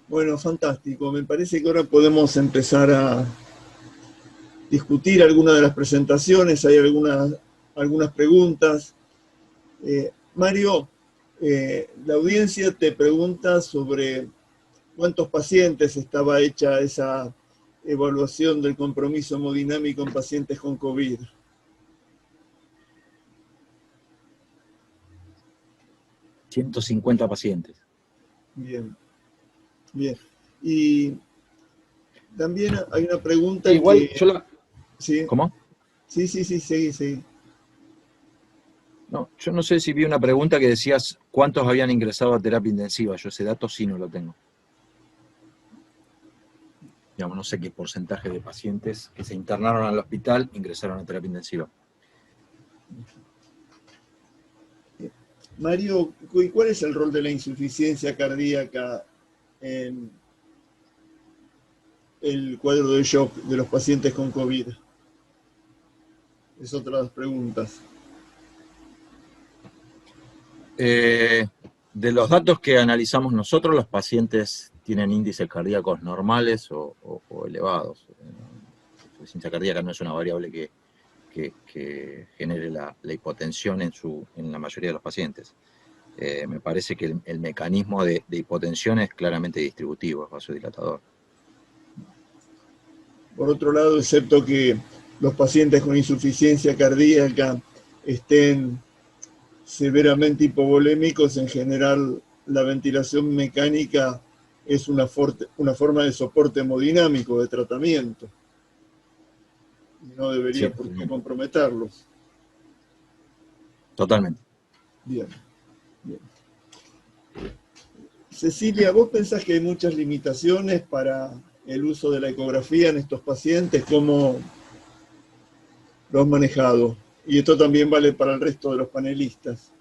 Bueno, fantástico. Me parece que ahora podemos empezar a discutir algunas de las presentaciones. Hay algunas preguntas. Mario, la audiencia te pregunta sobre cuántos pacientes estaba hecha esa evaluación del compromiso hemodinámico en pacientes con COVID. 150 pacientes. Bien, bien. Y también hay una pregunta Igual, que... ¿Sí? ¿Cómo? Sí, seguí. No, yo no sé si vi una pregunta que decías cuántos habían ingresado a terapia intensiva. Yo ese dato sí no lo tengo. Digamos, no sé qué porcentaje de pacientes que se internaron al hospital ingresaron a terapia intensiva. Mario, ¿cuál es el rol de la insuficiencia cardíaca en el cuadro de shock de los pacientes con COVID? Es otra de las preguntas. De los datos que analizamos nosotros, los pacientes tienen índices cardíacos normales o elevados. La insuficiencia cardíaca no es una variable que genere la hipotensión en la mayoría de los pacientes. Me parece que el mecanismo de hipotensión es claramente distributivo, es vasodilatador. Por otro lado, excepto que los pacientes con insuficiencia cardíaca estén severamente hipovolémicos, en general la ventilación mecánica es una forma de soporte hemodinámico, de tratamiento. No debería por qué comprometerlos. Totalmente. Bien. Cecilia, ¿vos pensás que hay muchas limitaciones para el uso de la ecografía en estos pacientes? ¿Cómo lo has manejado? Y esto también vale para el resto de los panelistas.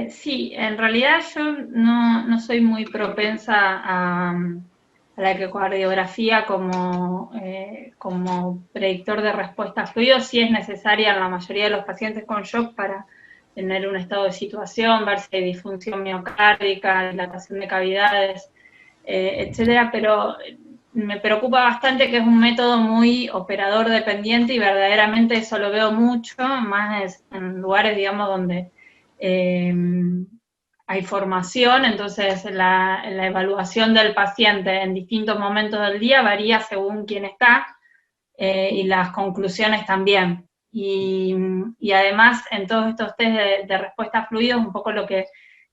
Sí, en realidad yo no soy muy propensa a la ecocardiografía como predictor de respuesta a fluidos. Sí es necesaria en la mayoría de los pacientes con shock para tener un estado de situación, ver si hay disfunción miocárdica, dilatación de cavidades, etcétera, pero me preocupa bastante que es un método muy operador dependiente y verdaderamente eso lo veo mucho, más en lugares, digamos, donde hay formación, entonces la evaluación del paciente en distintos momentos del día varía según quién está y las conclusiones también. Y además en todos estos test de respuesta a fluidos, un poco lo que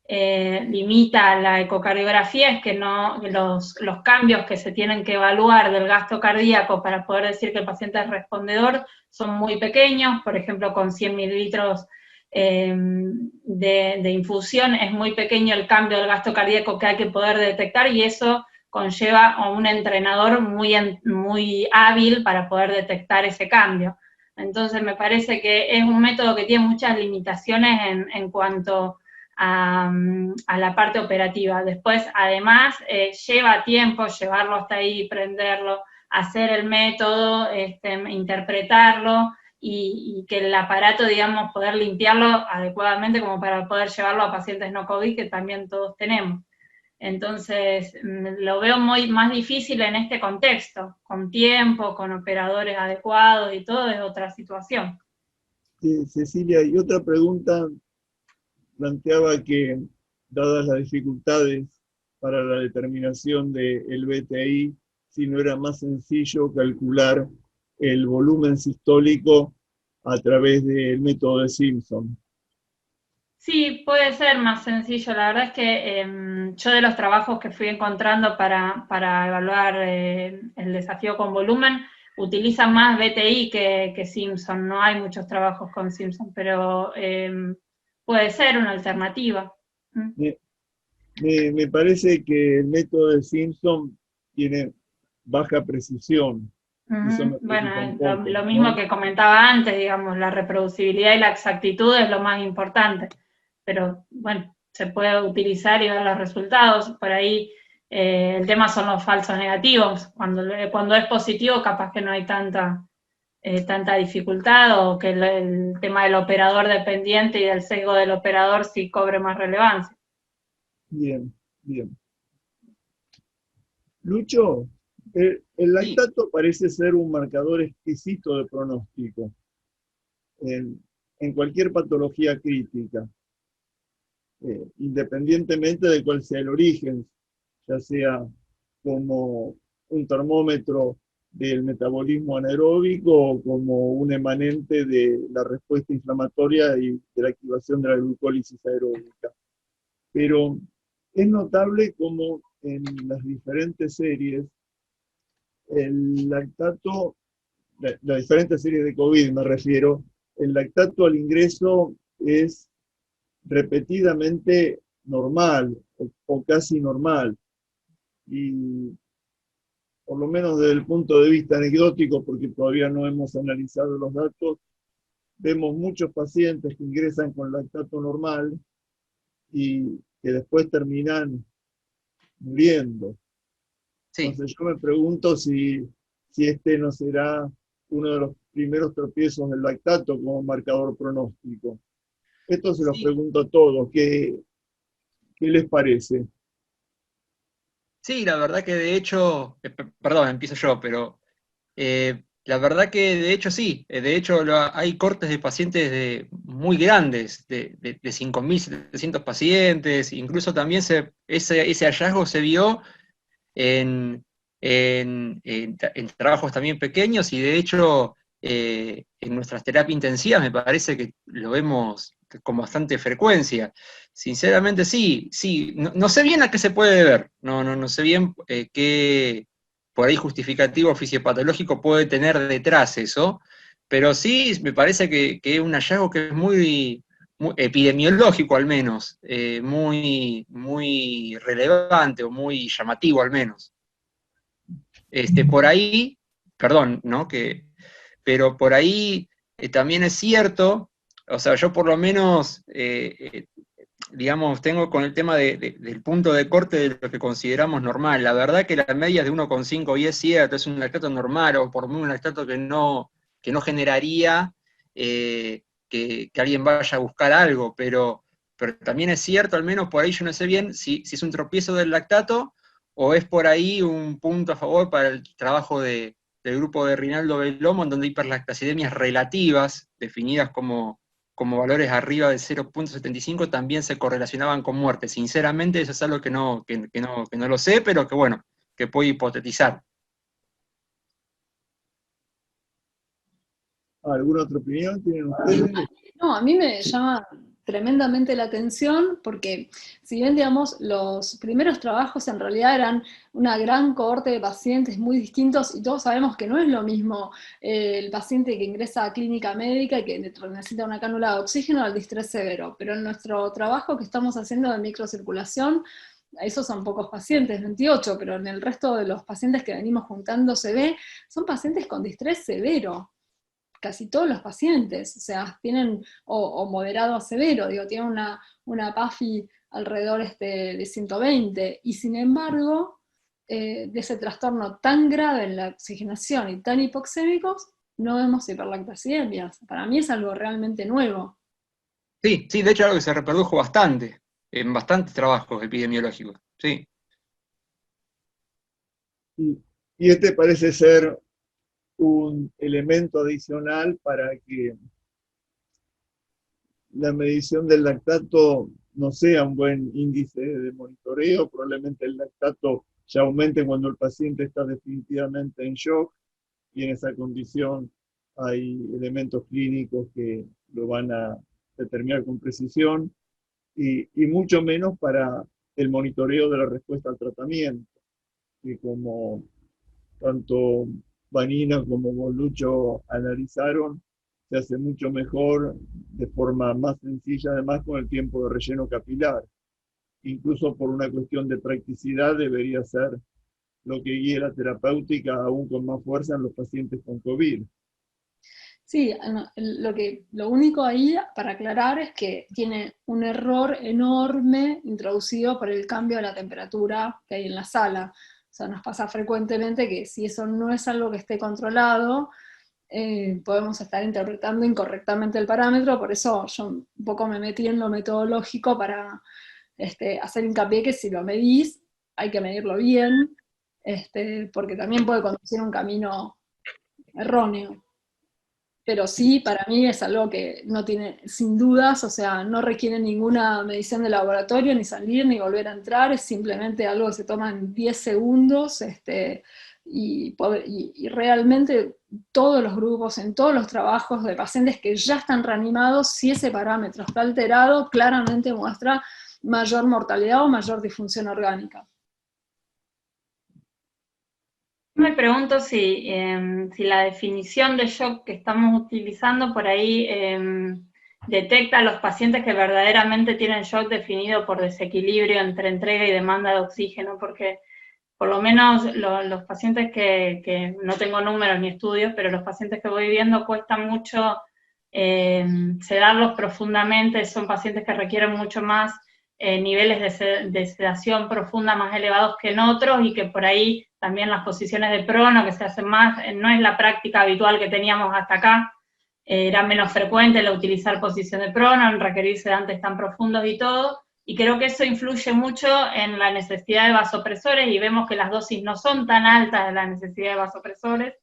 limita la ecocardiografía es que los cambios que se tienen que evaluar del gasto cardíaco para poder decir que el paciente es respondedor son muy pequeños, por ejemplo con 100 mililitros de infusión es muy pequeño el cambio del gasto cardíaco que hay que poder detectar y eso conlleva a un entrenador muy hábil para poder detectar ese cambio. Entonces me parece que es un método que tiene muchas limitaciones en cuanto a la parte operativa. Después, además, lleva tiempo llevarlo hasta ahí, prenderlo, hacer el método, interpretarlo, y que el aparato, digamos, poder limpiarlo adecuadamente como para poder llevarlo a pacientes no COVID, que también todos tenemos. Entonces, lo veo más difícil en este contexto, con tiempo, con operadores adecuados y todo, es otra situación. Sí, Cecilia, y otra pregunta planteaba que, dadas las dificultades para la determinación del BTI, si no era más sencillo calcular el volumen sistólico a través del método de Simpson. Sí, puede ser más sencillo. La verdad es que yo de los trabajos que fui encontrando para evaluar el desafío con volumen, utilizan más BTI que Simpson. No hay muchos trabajos con Simpson, pero puede ser una alternativa. Me parece que el método de Simpson tiene baja precisión. Bueno, poco, lo mismo que comentaba antes, digamos, la reproducibilidad y la exactitud es lo más importante, pero bueno, se puede utilizar y ver los resultados. Por ahí el tema son los falsos negativos. Cuando es positivo, capaz que no hay tanta dificultad, o que el tema del operador dependiente y del sesgo del operador sí cobre más relevancia. Bien. Lucho, el Sí, lactato parece ser un marcador exquisito de pronóstico en cualquier patología crítica, independientemente de cuál sea el origen, ya sea como un termómetro del metabolismo anaeróbico o como un emanente de la respuesta inflamatoria y de la activación de la glucólisis aeróbica. Pero es notable como en las diferentes series, el lactato, las diferentes series de COVID me refiero, el lactato al ingreso es repetidamente normal o casi normal. Y por lo menos desde el punto de vista anecdótico, porque todavía no hemos analizado los datos, vemos muchos pacientes que ingresan con lactato normal y que después terminan muriendo. sí. Entonces yo me pregunto si este no será uno de los primeros tropiezos del lactato como marcador pronóstico. Esto se los Sí, pregunto a todos, ¿qué les parece? sí, la verdad que de hecho, perdón, empiezo yo, pero la verdad que de hecho sí, de hecho hay cortes de pacientes muy grandes, de 5.700 pacientes, incluso también ese hallazgo se vio en, en trabajos también pequeños y de hecho en nuestras terapias intensivas me parece que lo vemos con bastante frecuencia. Sinceramente sí, sí, no sé bien a qué se puede deber, no sé bien qué por ahí justificativo fisiopatológico puede tener detrás eso, pero sí me parece que es un hallazgo que es muy epidemiológico al menos, muy relevante o muy llamativo al menos. Por ahí, perdón, ¿no? Pero por ahí también es cierto, o sea, yo por lo menos, digamos, tengo con el tema del punto de corte de lo que consideramos normal. La verdad que la media es de 1,5 y es cierto, es un lactato normal, o por lo menos un lactato que no generaría que alguien vaya a buscar algo, pero también es cierto, al menos por ahí yo no sé bien si es un tropiezo del lactato o es por ahí un punto a favor para el trabajo del grupo de Rinaldo Bellomo, en donde hiperlactacidemias relativas, definidas como valores arriba de 0,75, también se correlacionaban con muerte. Sinceramente, eso es algo que no lo sé, pero que bueno, que puedo hipotetizar. ¿Alguna otra opinión tienen ustedes? No, a mí me llama tremendamente la atención porque si bien, digamos, los primeros trabajos en realidad eran una gran cohorte de pacientes muy distintos y todos sabemos que no es lo mismo el paciente que ingresa a clínica médica y que necesita una cánula de oxígeno al distrés severo, pero en nuestro trabajo que estamos haciendo de microcirculación, esos son pocos pacientes, 28, pero en el resto de los pacientes que venimos juntando se ve, son pacientes con distrés severo, casi todos los pacientes, o sea, tienen, o moderado a severo, digo, tienen una PAFI alrededor de 120, y sin embargo, de ese trastorno tan grave en la oxigenación y tan hipoxémicos, no vemos hiperlactacidemias. Para mí es algo realmente nuevo. Sí, sí, de hecho algo que se reprodujo bastante, en bastantes trabajos epidemiológicos, sí. Y, y este parece ser un elemento adicional para que la medición del lactato no sea un buen índice de monitoreo, probablemente el lactato ya aumente cuando el paciente está definitivamente en shock y en esa condición hay elementos clínicos que lo van a determinar con precisión y mucho menos para el monitoreo de la respuesta al tratamiento, que como tanto Vanina como Bolucho analizaron, se hace mucho mejor, de forma más sencilla, además con el tiempo de relleno capilar. Incluso por una cuestión de practicidad debería ser lo que guíe la terapéutica aún con más fuerza en los pacientes con COVID. Sí, lo único ahí para aclarar es que tiene un error enorme introducido por el cambio de la temperatura que hay en la sala. O sea, nos pasa frecuentemente que si eso no es algo que esté controlado, podemos estar interpretando incorrectamente el parámetro, por eso yo un poco me metí en lo metodológico para hacer hincapié que si lo medís, hay que medirlo bien, porque también puede conducir a un camino erróneo. Pero sí, para mí es algo que no tiene, sin dudas, o sea, no requiere ninguna medición de laboratorio, ni salir, ni volver a entrar, es simplemente algo que se toma en 10 segundos, y realmente todos los grupos, en todos los trabajos de pacientes que ya están reanimados, si ese parámetro está alterado, claramente muestra mayor mortalidad o mayor disfunción orgánica. Me pregunto si la definición de shock que estamos utilizando por ahí detecta a los pacientes que verdaderamente tienen shock definido por desequilibrio entre entrega y demanda de oxígeno, porque por lo menos los pacientes que no tengo números ni estudios, pero los pacientes que voy viendo cuesta mucho sedarlos profundamente, son pacientes que requieren mucho más niveles de sedación profunda más elevados que en otros, y que por ahí también las posiciones de prono que se hacen más, no es la práctica habitual que teníamos hasta acá, era menos frecuente el utilizar posición de prono, en requerir sedantes tan profundos y todo, y creo que eso influye mucho en la necesidad de vasopresores, y vemos que las dosis no son tan altas de la necesidad de vasopresores,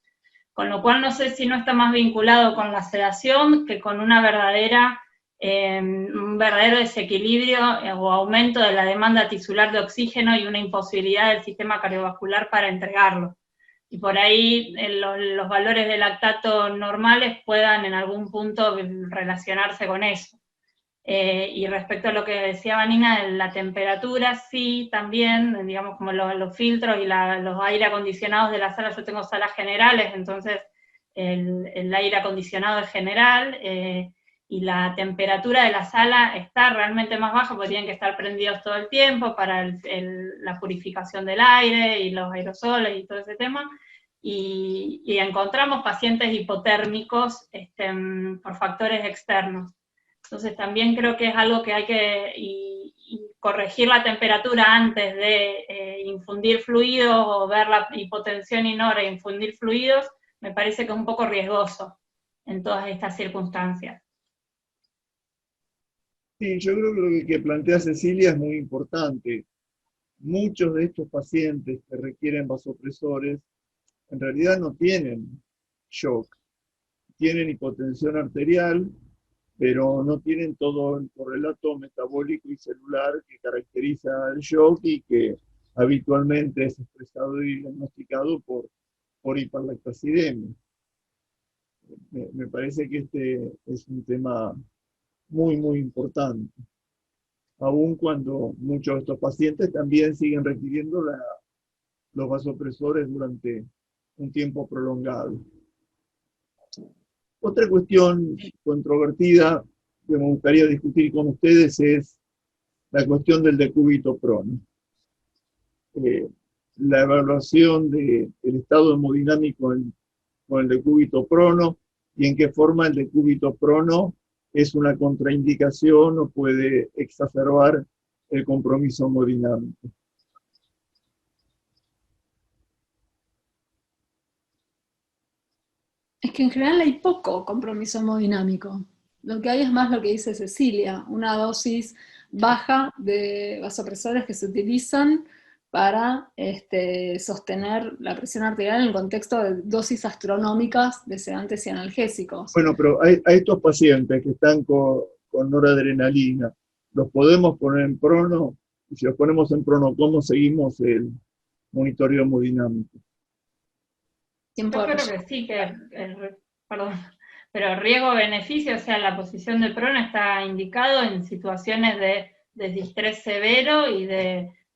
con lo cual no sé si no está más vinculado con la sedación que con una un verdadero desequilibrio o aumento de la demanda tisular de oxígeno y una imposibilidad del sistema cardiovascular para entregarlo. Y por ahí los valores de lactato normales puedan en algún punto relacionarse con eso. Y respecto a lo que decía Vanina, la temperatura, sí, también, digamos, como los filtros y los aire acondicionados de la sala, yo tengo salas generales, entonces el aire acondicionado es general, y la temperatura de la sala está realmente más baja, porque tienen que estar prendidos todo el tiempo para la purificación del aire y los aerosoles y todo ese tema, y encontramos pacientes hipotérmicos por factores externos. Entonces también creo que es algo que hay que corregir la temperatura antes de infundir fluidos, o ver la hipotensión inora e infundir fluidos, me parece que es un poco riesgoso en todas estas circunstancias. Sí, yo creo que lo que plantea Cecilia es muy importante. Muchos de estos pacientes que requieren vasopresores en realidad no tienen shock, tienen hipotensión arterial, pero no tienen todo el correlato metabólico y celular que caracteriza el shock y que habitualmente es expresado y diagnosticado por hiperlactacidemia. Me parece que este es un tema muy, muy importante, aun cuando muchos de estos pacientes también siguen requiriendo los vasopresores durante un tiempo prolongado. Otra cuestión controvertida que me gustaría discutir con ustedes es la cuestión del decúbito prono. La evaluación del estado hemodinámico con el decúbito prono, y en qué forma el decúbito prono es una contraindicación o puede exacerbar el compromiso hemodinámico. Es que en general hay poco compromiso hemodinámico. Lo que hay es más lo que dice Cecilia, una dosis baja de vasopresores que se utilizan para sostener la presión arterial en el contexto de dosis astronómicas de sedantes y analgésicos. Bueno, pero a estos pacientes que están con noradrenalina, ¿los podemos poner en prono? Y si los ponemos en prono, ¿cómo seguimos el monitoreo hemodinámico? Yo creo que sí, perdón, pero riesgo-beneficio, o sea, la posición de prono está indicado en situaciones de distrés severo y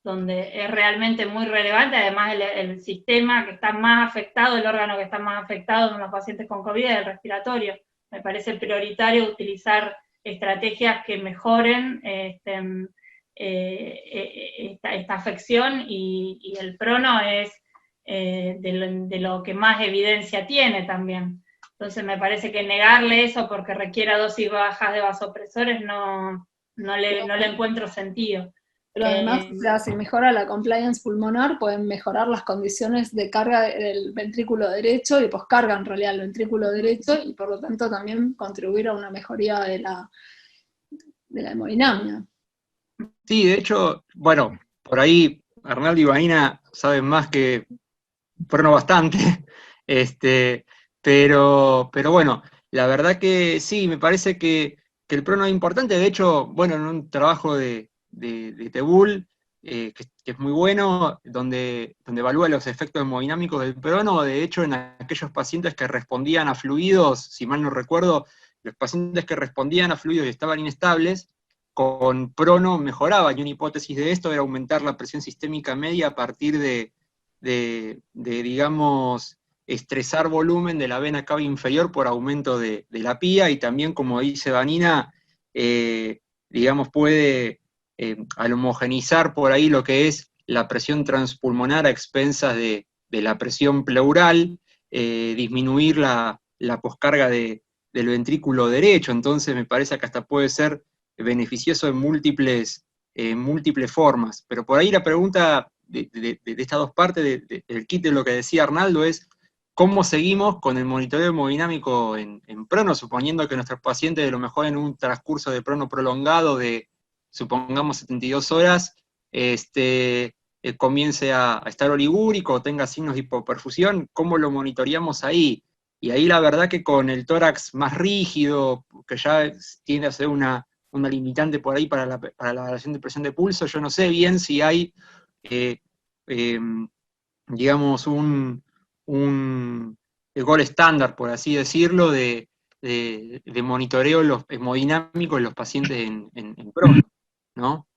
donde es realmente muy relevante. Además, el sistema que está más afectado, el órgano que está más afectado en los pacientes con COVID es el respiratorio. Me parece prioritario utilizar estrategias que mejoren esta afección, y el prono es de lo que más evidencia tiene también. Entonces me parece que negarle eso porque requiera dosis bajas de vasopresores no le encuentro sentido. Pero además, o sea, si mejora la compliance pulmonar, pueden mejorar las condiciones de carga del ventrículo derecho y poscarga en realidad el ventrículo derecho, y por lo tanto también contribuir a una mejoría de la hemodinamia. Sí, de hecho, bueno, por ahí Arnaldo y Vanina saben más que Prono bastante, pero bueno, la verdad que sí, me parece que el Prono es importante. De hecho, bueno, en un trabajo de Tebul, que es muy bueno, donde evalúa los efectos hemodinámicos del Prono, de hecho, en aquellos pacientes que respondían a fluidos, si mal no recuerdo, los pacientes que respondían a fluidos y estaban inestables, con Prono mejoraba, y una hipótesis de esto era aumentar la presión sistémica media a partir de digamos, estresar volumen de la vena cava inferior por aumento de la pía, y también, como dice Vanina, digamos, puede al homogenizar por ahí lo que es la presión transpulmonar a expensas de la presión pleural, disminuir la poscarga del ventrículo derecho. Entonces me parece que hasta puede ser beneficioso en múltiples formas. Pero por ahí la pregunta de estas dos partes del kit de lo que decía Arnaldo es cómo seguimos con el monitoreo hemodinámico en Prono, suponiendo que nuestros pacientes, de lo mejor en un transcurso de Prono prolongado de, supongamos, 72 horas, comience a estar oligúrico o tenga signos de hipoperfusión, ¿cómo lo monitoreamos ahí? Y ahí la verdad que con el tórax más rígido, que ya tiende a ser una limitante por ahí para la evaluación de presión de pulso, yo no sé bien si hay, digamos, un gol estándar, por así decirlo, de monitoreo hemodinámico en los pacientes en Prono, ¿no?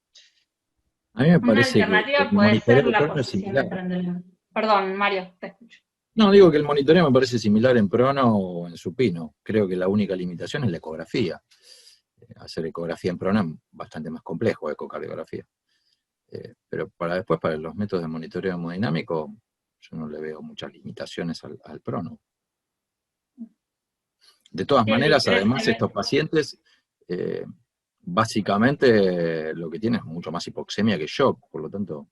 A mí me Una parece que alternativa el puede ser monitoreo de la Prono es posición de similar. Trendelenburg. Perdón, Mario, te escucho. No, digo que el monitoreo me parece similar en Prono o en supino. Creo que la única limitación es la ecografía. Hacer ecografía en Prono es bastante más complejo, ecocardiografía. Pero para los métodos de monitoreo hemodinámico, yo no le veo muchas limitaciones al Prono. De todas Sí, el maneras, interés además, estos pacientes, básicamente, lo que tienen es mucho más hipoxemia que shock, por lo tanto,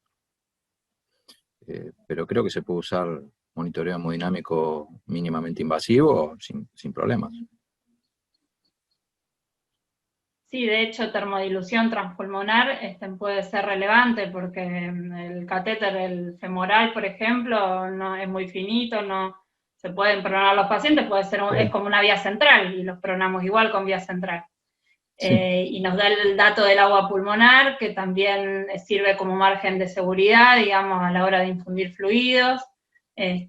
pero creo que se puede usar monitoreo hemodinámico mínimamente invasivo sin problemas. Sí, de hecho, termodilución transpulmonar puede ser relevante porque el catéter, el femoral, por ejemplo, no es muy finito, no se pueden pronar los pacientes, es como una vía central y los pronamos igual con vía central. Sí. Y nos da el dato del agua pulmonar, que también sirve como margen de seguridad, digamos, a la hora de infundir fluidos. El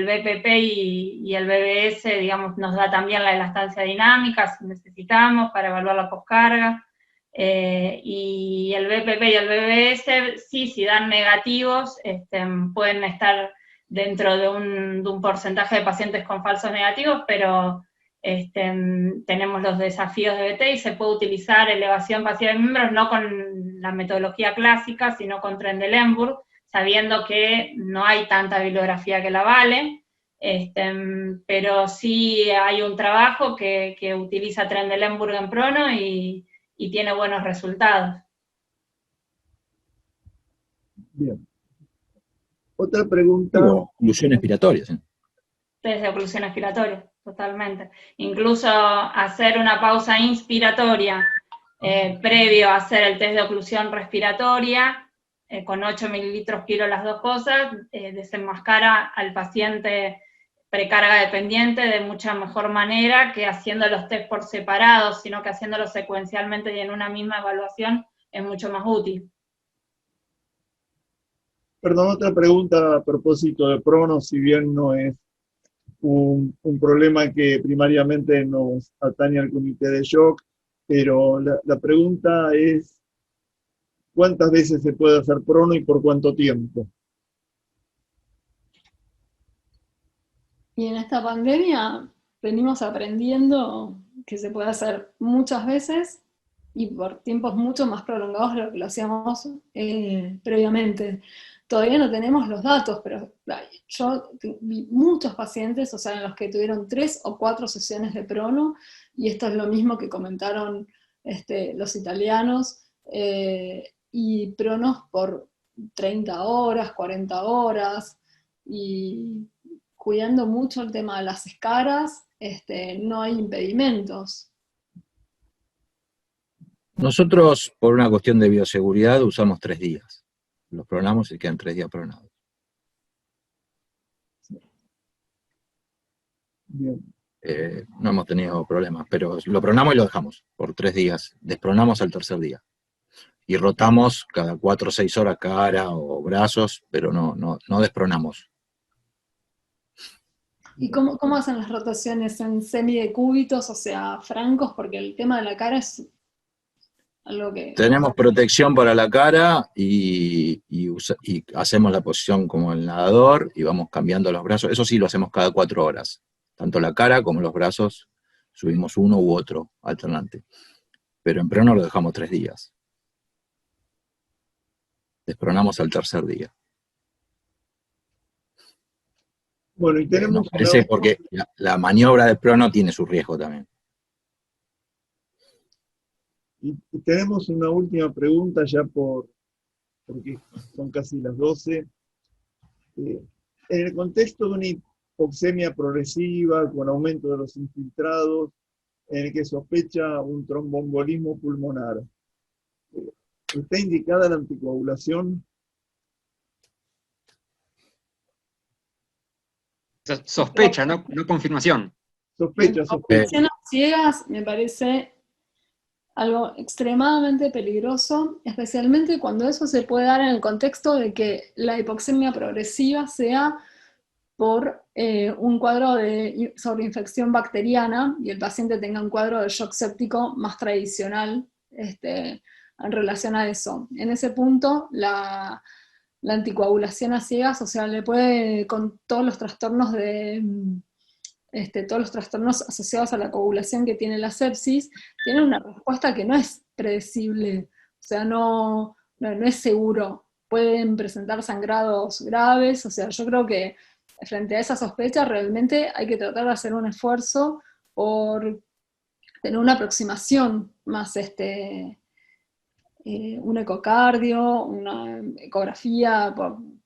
BPP y el BBS, digamos, nos da también la elastancia dinámica si necesitamos para evaluar la poscarga. Y el BPP y el BBS, sí, si dan negativos, pueden estar dentro de un porcentaje de pacientes con falsos negativos, pero tenemos los desafíos de BT y se puede utilizar elevación pasiva de miembros no con la metodología clásica, sino con Trendelenburg, sabiendo que no hay tanta bibliografía que la vale, pero sí hay un trabajo que utiliza Trendelenburg en Prono y tiene buenos resultados. Bien. Otra pregunta. Oclusión expiratoria, ¿sí? Test de oclusión expiratoria, totalmente. Incluso hacer una pausa inspiratoria previo a hacer el test de oclusión respiratoria, con 8 mililitros kilo las dos cosas, desenmascara al paciente precarga dependiente de mucha mejor manera que haciendo los test por separado, sino que haciéndolos secuencialmente y en una misma evaluación es mucho más útil. Perdón, otra pregunta a propósito de Prono, si bien no es un problema que primariamente nos atañe al comité de shock, pero la pregunta es, ¿cuántas veces se puede hacer Prono y por cuánto tiempo? Y en esta pandemia venimos aprendiendo que se puede hacer muchas veces y por tiempos mucho más prolongados de lo que lo hacíamos previamente. Todavía no tenemos los datos, pero yo vi muchos pacientes, o sea, en los que tuvieron 3 o 4 sesiones de Prono, y esto es lo mismo que comentaron los italianos, y Pronos por 30 horas, 40 horas, y cuidando mucho el tema de las escaras, no hay impedimentos. Nosotros, por una cuestión de bioseguridad, usamos 3 días. los programamos y quedan 3 días programados. Bien. No hemos tenido problemas, pero lo programamos y lo dejamos por 3 días. Desprogramamos al tercer día. Y rotamos cada 4 o 6 horas cara o brazos, pero no desprogramamos. ¿Y cómo hacen las rotaciones? ¿En semidecúbitos, o sea, francos? Porque el tema de la cara es algo que... Tenemos protección para la cara y hacemos la posición como el nadador y vamos cambiando los brazos. Eso sí lo hacemos cada 4 horas. Tanto la cara como los brazos subimos uno u otro alternante. Pero en preono lo dejamos 3 días. Desprogramamos al tercer día. Bueno, y tenemos Nos parece porque la maniobra de prono tiene su riesgo también. y tenemos una última pregunta ya porque son casi las 12. En el contexto de una hipoxemia progresiva con aumento de los infiltrados, en el que sospecha un tromboembolismo pulmonar, ¿está indicada la anticoagulación? Sospecha, no confirmación. Sospecha. Operaciones ciegas me parece algo extremadamente peligroso, especialmente cuando eso se puede dar en el contexto de que la hipoxemia progresiva sea por un cuadro de sobreinfección bacteriana y el paciente tenga un cuadro de shock séptico más tradicional en relación a eso. En ese punto, la anticoagulación a ciegas, o sea, le puede, con todos los trastornos todos los trastornos asociados a la coagulación que tiene la sepsis, tiene una respuesta que no es predecible, o sea, no es seguro. Pueden presentar sangrados graves, o sea, yo creo que frente a esa sospecha realmente hay que tratar de hacer un esfuerzo por tener una aproximación más un ecocardio, una ecografía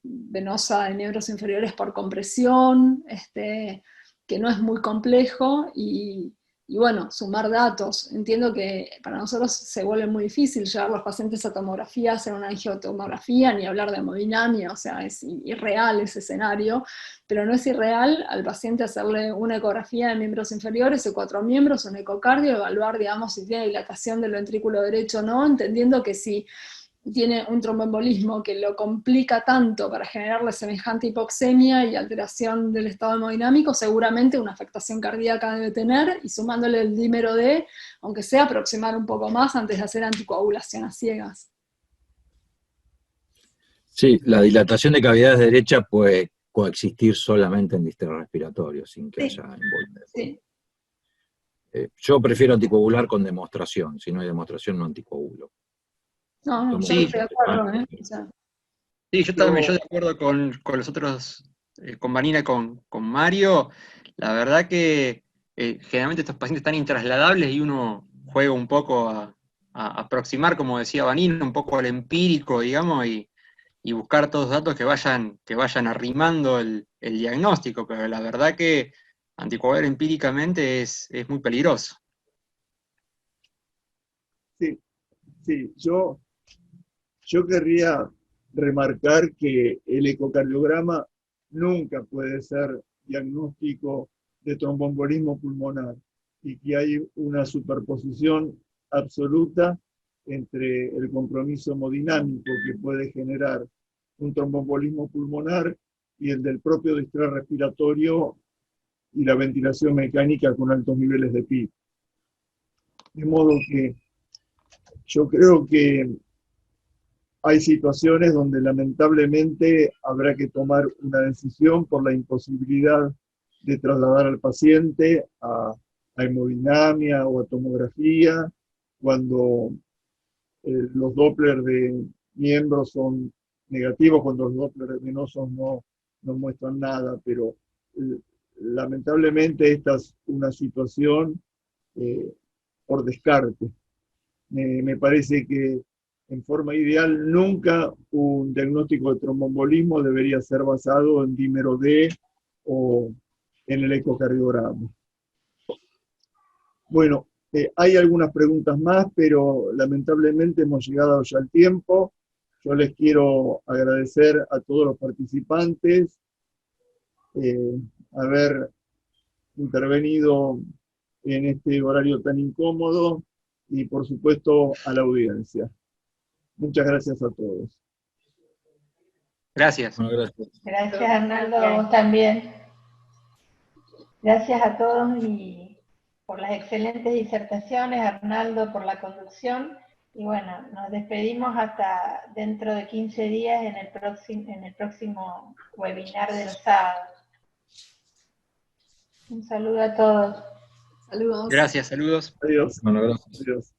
venosa de miembros inferiores por compresión, que no es muy complejo, y bueno, sumar datos. Entiendo que para nosotros se vuelve muy difícil llevar a los pacientes a tomografía, hacer una angiotomografía, ni hablar de hemodinamia, o sea, es irreal ese escenario, pero no es irreal al paciente hacerle una ecografía de miembros inferiores o 4 miembros, un ecocardio, evaluar, digamos, si tiene dilatación del ventrículo derecho o no, entendiendo que si tiene un tromboembolismo que lo complica tanto para generarle semejante hipoxemia y alteración del estado hemodinámico, seguramente una afectación cardíaca debe tener, y sumándole el dímero D, aunque sea aproximar un poco más antes de hacer anticoagulación a ciegas. Sí, la dilatación de cavidades derecha puede coexistir solamente en distrés respiratorio, sin que haya envolvimiento. Sí. Yo prefiero anticoagular con demostración. Si no hay demostración, no anticoagulo. No, yo Sí, estoy de acuerdo, o sea, Sí, yo también, yo de acuerdo con los otros, con Vanina y con Mario. La verdad que generalmente estos pacientes están intrasladables y uno juega un poco a aproximar, como decía Vanina, un poco al empírico, digamos, y buscar todos los datos que vayan arrimando el diagnóstico, pero la verdad que anticoagular empíricamente es muy peligroso. Sí, yo querría remarcar que el ecocardiograma nunca puede ser diagnóstico de tromboembolismo pulmonar y que hay una superposición absoluta entre el compromiso hemodinámico que puede generar un tromboembolismo pulmonar y el del propio distrés respiratorio y la ventilación mecánica con altos niveles de PIB. De modo que yo creo que hay situaciones donde lamentablemente habrá que tomar una decisión por la imposibilidad de trasladar al paciente a hemodinamia o a tomografía, cuando los Doppler de miembros son negativos, cuando los Doppler venosos no muestran nada, pero lamentablemente esta es una situación por descarte. Me parece que en forma ideal nunca un diagnóstico de tromboembolismo debería ser basado en dímero D o en el ecocardiograma. Bueno, hay algunas preguntas más, pero lamentablemente hemos llegado ya al tiempo. Yo les quiero agradecer a todos los participantes haber intervenido en este horario tan incómodo y por supuesto a la audiencia. Muchas gracias a todos. Gracias. Bueno, gracias. Gracias, Arnaldo, a vos también. Gracias a todos y por las excelentes disertaciones, Arnaldo por la conducción. Y bueno, nos despedimos hasta dentro de 15 días en el próximo webinar de los sábados. Un saludo a todos. Saludos. Gracias, saludos. Adiós. Bueno, gracias. Adiós.